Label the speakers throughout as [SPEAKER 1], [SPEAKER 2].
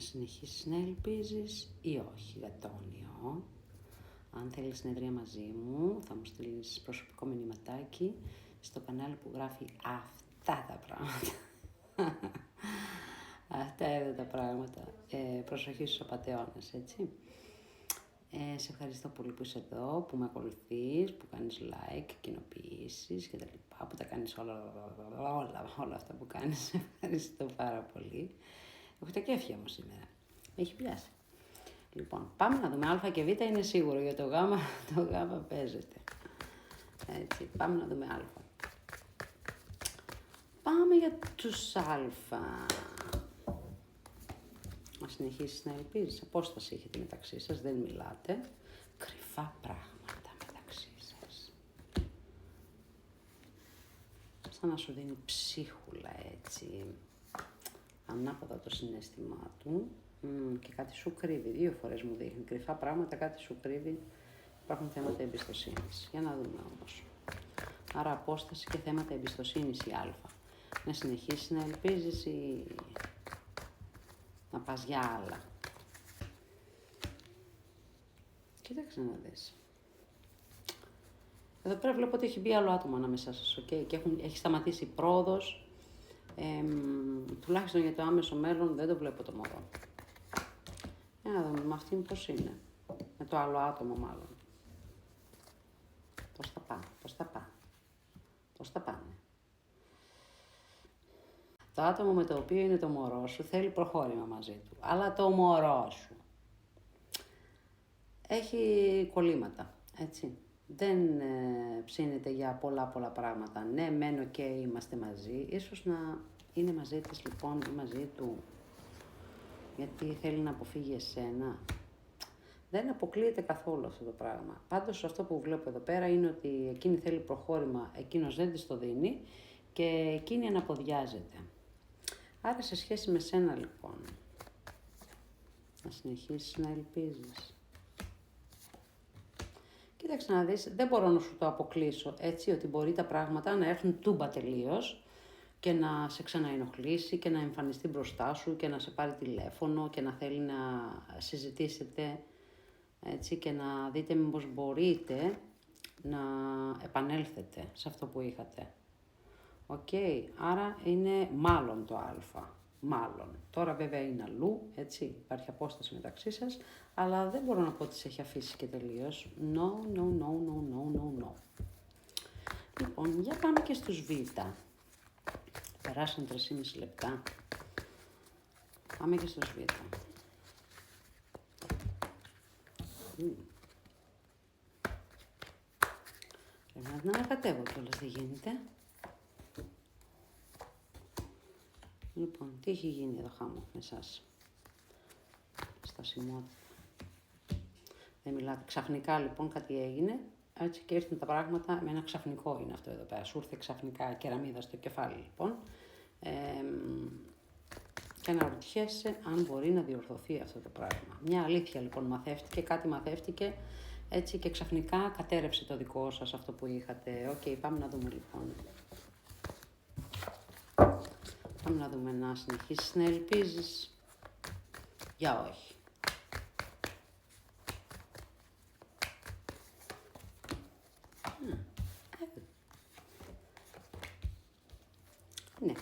[SPEAKER 1] συνεχίσεις να ελπίζεις ή όχι για το όνειρο. Αν θέλεις συνεδρία μαζί μου, θα μου στείλεις προσωπικό μηνυματάκι στο κανάλι που γράφει αυτά τα πράγματα. Αυτά είναι τα πράγματα. Προσοχή στους απατεώνες, έτσι. Σε ευχαριστώ πολύ που είσαι εδώ, που με ακολουθείς, που κάνεις like, κοινοποιήσεις και τα λοιπά, που τα κάνεις όλα αυτά που κάνεις. Σε ευχαριστώ πάρα πολύ. Έχω τα κέφια μου σήμερα. Με έχει πιάσει. Λοιπόν, πάμε να δούμε. Α και Β είναι σίγουρο, για το Γ παίζεται. Έτσι, πάμε να δούμε Α. Πάμε για τους Α. Να συνεχίσεις να ελπίζεις. Απόσταση έχετε μεταξύ σας, δεν μιλάτε. Κρυφά πράγματα μεταξύ σας. Σαν να σου δίνει ψίχουλα, έτσι. Ανάποδα το συναίσθημά του. Και κάτι σου κρύβει. 2 φορές μου δείχνει. Κρυφά πράγματα, κάτι σου κρύβει. Υπάρχουν θέματα εμπιστοσύνης. Για να δούμε όμως. Άρα απόσταση και θέματα εμπιστοσύνης η Α. Να συνεχίσεις να ελπίζεις ή να πας για άλλα. Κοίταξε να δεις. Εδώ πέρα βλέπω ότι έχει μπει άλλο άτομο ανάμεσά σας, okay? Και έχει σταματήσει η πρόοδος. Τουλάχιστον για το άμεσο μέλλον δεν το βλέπω το μωρό. Για να δούμε με αυτήν πώς είναι. Με το άλλο άτομο μάλλον. Πώς θα πάνε. Το άτομο με το οποίο είναι το μωρό σου θέλει προχώρημα μαζί του. Αλλά το μωρό σου έχει κολλήματα, έτσι. Δεν ψήνεται για πολλά πράγματα. Ναι, μένω και είμαστε μαζί. Ίσως να είναι μαζί της λοιπόν ή μαζί του. Γιατί θέλει να αποφύγει εσένα. Δεν αποκλείεται καθόλου αυτό το πράγμα. Πάντως αυτό που βλέπω εδώ πέρα είναι ότι εκείνη θέλει προχώρημα, εκείνος δεν της το δίνει και εκείνη αναποδιάζεται. Άρα σε σχέση με σένα λοιπόν, να συνεχίσεις να ελπίζεις. Κοίταξε να δεις, δεν μπορώ να σου το αποκλείσω έτσι, ότι μπορεί τα πράγματα να έρθουν τούμπα τελείως και να σε ξαναενοχλήσει και να εμφανιστεί μπροστά σου και να σε πάρει τηλέφωνο και να θέλει να συζητήσετε έτσι και να δείτε μήπως μπορείτε να επανέλθετε σε αυτό που είχατε. Οκ, άρα είναι μάλλον το Α, μάλλον. Τώρα βέβαια είναι αλλού, έτσι, υπάρχει απόσταση μεταξύ σας, αλλά δεν μπορώ να πω ότι σε έχει αφήσει και τελείως. No. Λοιπόν, για πάμε και στους Β. Περάσαν 3,5 λεπτά. Πάμε και στους Β. Πρέπει να ανακατεύω κιόλας, δεν γίνεται. Λοιπόν, τι έχει γίνει εδώ χάμω με εσάς. Στασιμότητα. Δεν μιλάτε. Ξαφνικά λοιπόν κάτι έγινε, έτσι και ήρθαν τα πράγματα με ένα ξαφνικό είναι αυτό εδώ πέρα. Σου ήρθε ξαφνικά κεραμίδα στο κεφάλι λοιπόν. Και αναρωτιέσαι αν μπορεί να διορθωθεί αυτό το πράγμα. Μια αλήθεια λοιπόν μαθεύτηκε, κάτι μαθεύτηκε, έτσι και ξαφνικά κατέρευσε το δικό σας αυτό που είχατε. Οκ, πάμε να δούμε λοιπόν. Πάμε να δούμε να συνεχίσεις να ελπίζεις για όχι. Ναι.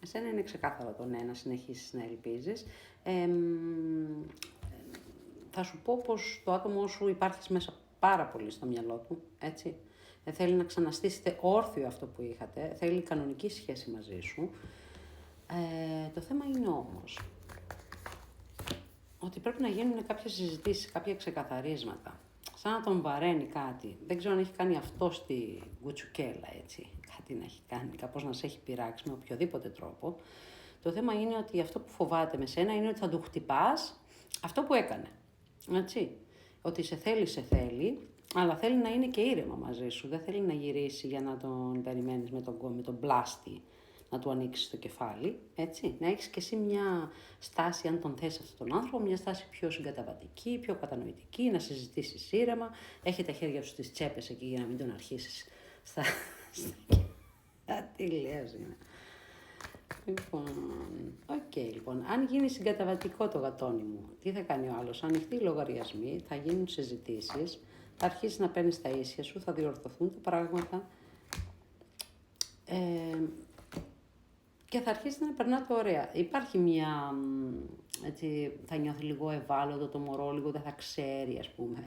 [SPEAKER 1] Εσένα είναι ξεκάθαρο το ναι, να συνεχίσεις να ελπίζεις. Θα σου πω πως το άτομο σου υπάρχει μέσα πάρα πολύ στο μυαλό του, έτσι. Θέλει να ξαναστήσετε όρθιο αυτό που είχατε, θέλει κανονική σχέση μαζί σου. Το θέμα είναι όμως ότι πρέπει να γίνουν κάποιες συζητήσεις, κάποια ξεκαθαρίσματα. Σαν να τον βαραίνει κάτι. Δεν ξέρω αν έχει κάνει αυτό στη γουτσουκέλα, έτσι. Κάτι να έχει κάνει, κάπως να σε έχει πειράξει με οποιοδήποτε τρόπο. Το θέμα είναι ότι αυτό που φοβάται με σένα είναι ότι θα του χτυπάς αυτό που έκανε. Έτσι. Ότι σε θέλει, αλλά θέλει να είναι και ήρεμα μαζί σου. Δεν θέλει να γυρίσει για να τον περιμένεις με τον πλάστη, να του ανοίξεις το κεφάλι, έτσι. Να έχεις και εσύ μια στάση, αν τον θες αυτόν τον άνθρωπο, μια στάση πιο συγκαταβατική, πιο κατανοητική, να συζητήσεις ήρεμα. Έχει τα χέρια σου στις τσέπες εκεί για να μην τον αρχίσεις τι λέω σήμερα. Λοιπόν, λοιπόν. Αν γίνει συγκαταβατικό το γατόνι μου, τι θα κάνει ο άλλος? Θα ανοιχτεί οι λογαριασμοί, θα γίνουν συζητήσεις, θα αρχίσει να παίρνεις τα ίσια σου, θα διορθωθούν τα πράγματα και θα αρχίσει να περνάτε ωραία. Υπάρχει μια, έτσι, θα νιώθει λίγο ευάλωτο το μωρό, λίγο δεν θα ξέρει, ας πούμε,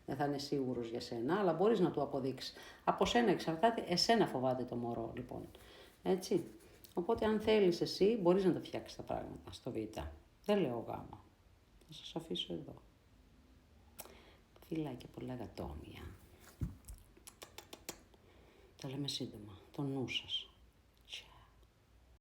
[SPEAKER 1] δεν θα είναι σίγουρος για σένα, αλλά μπορείς να του αποδείξεις. Από σένα εξαρτάται, εσένα φοβάται το μωρό, λοιπόν. Έτσι. Οπότε αν θέλεις εσύ, μπορείς να τα φτιάξεις τα πράγματα στο Β. Δεν λέω γάμα. Θα σας αφήσω εδώ. Φιλάκια, πολλά γατόνια. Τα λέμε σύντομα. Το νου σας.